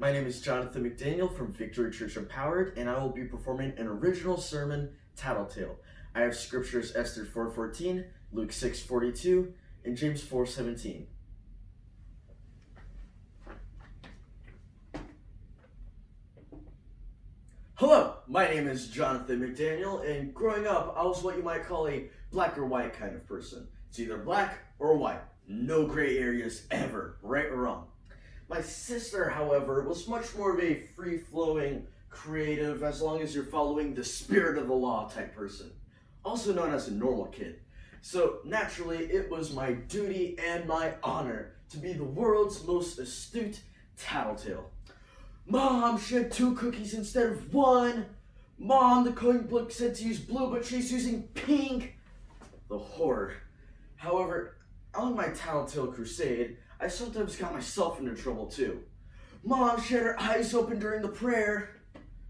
My name is Jonathan McDaniel from Victory Church Empowered, and I will be performing an original sermon, Tattletale. I have scriptures Esther 4:14, Luke 6:42, and James 4:17. Hello, my name is Jonathan McDaniel, and growing up, I was what you might call a black or white kind of person. It's either black or white. No gray areas ever, right or wrong. My sister, however, was much more of a free-flowing, creative, as long as you're following the spirit of the law type person, also known as a normal kid. So naturally, it was my duty and my honor to be the world's most astute tattletale. Mom, she had 2 cookies instead of 1. Mom, the coloring book said to use blue, but she's using pink. The horror. However, on my tattletale crusade, I sometimes got myself into trouble too. Mom, she had her eyes open during the prayer.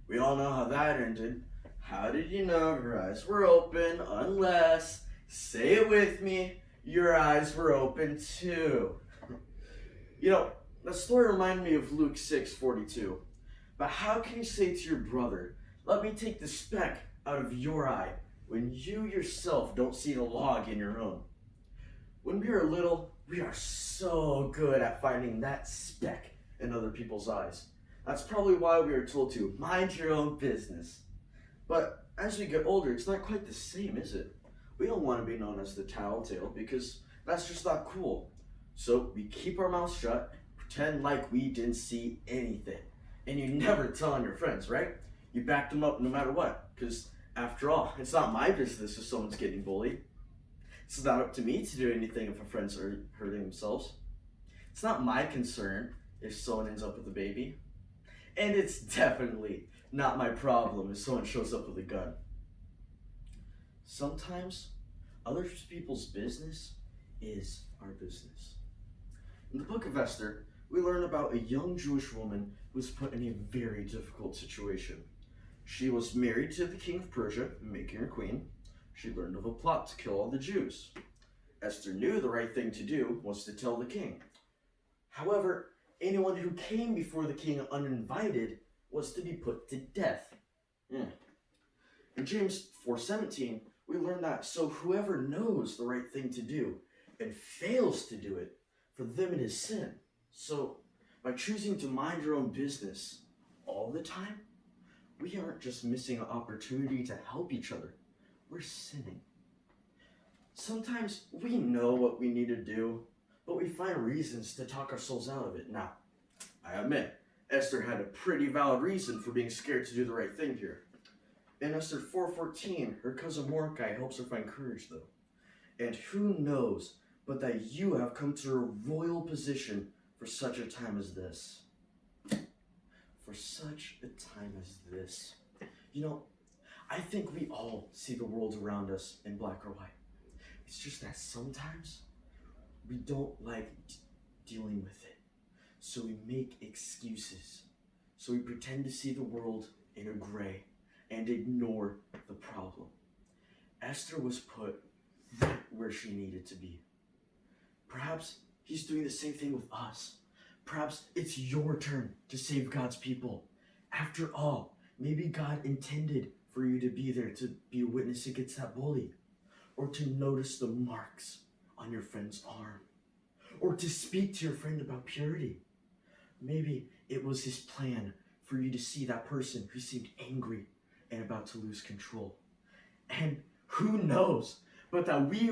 We all know how that ended. How did you know her eyes were open? Unless, say it with me, your eyes were open too. You know, that story reminded me of Luke 6:42. But how can you say to your brother, let me take the speck out of your eye, when you yourself don't see the log in your own? When we are little, we are so good at finding that speck in other people's eyes. That's probably why we are told to mind your own business. But as we get older, it's not quite the same, is it? We don't want to be known as the tattletale because that's just not cool. So we keep our mouths shut, pretend like we didn't see anything. And you never tell on your friends, right? You back them up no matter what, because after all, it's not my business if someone's getting bullied. It's not up to me to do anything if a friend's hurting themselves. It's not my concern if someone ends up with a baby. And it's definitely not my problem if someone shows up with a gun. Sometimes, other people's business is our business. In the book of Esther, we learn about a young Jewish woman who was put in a very difficult situation. She was married to the king of Persia, making her queen. She learned of a plot to kill all the Jews. Esther knew the right thing to do was to tell the king. However, anyone who came before the king uninvited was to be put to death. In James 4:17, we learn that so whoever knows the right thing to do and fails to do it, for them it is sin. So by choosing to mind your own business all the time, we aren't just missing an opportunity to help each other. We're sinning. Sometimes we know what we need to do, but we find reasons to talk ourselves out of it. Now, I admit, Esther had a pretty valid reason for being scared to do the right thing here. In Esther 4:14, her cousin Mordecai helps her find courage though. And who knows but that you have come to a royal position for such a time as this. For such a time as this. You know, I think we all see the world around us in black or white. It's just that sometimes we don't like dealing with it. So we make excuses. So we pretend to see the world in a gray and ignore the problem. Esther was put right where she needed to be. Perhaps he's doing the same thing with us. Perhaps it's your turn to save God's people. After all, maybe God intended for you to be there to be a witness against that bully, or to notice the marks on your friend's arm, or to speak to your friend about purity. Maybe it was his plan for you to see that person who seemed angry and about to lose control. And who knows but that we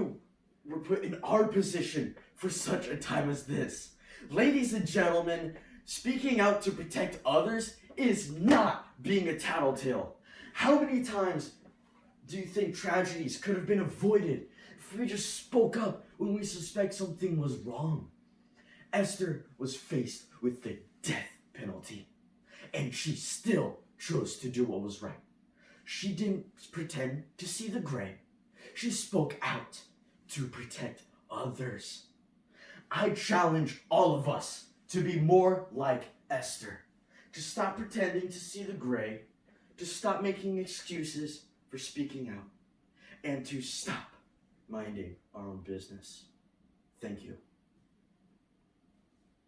were put in our position for such a time as this. Ladies and gentlemen, speaking out to protect others is not being a tattletale. How many times do you think tragedies could have been avoided if we just spoke up when we suspect something was wrong? Esther was faced with the death penalty, and she still chose to do what was right. She didn't pretend to see the gray. She spoke out to protect others. I challenge all of us to be more like Esther, to stop pretending to see the gray, to stop making excuses for speaking out, and to stop minding our own business. Thank you.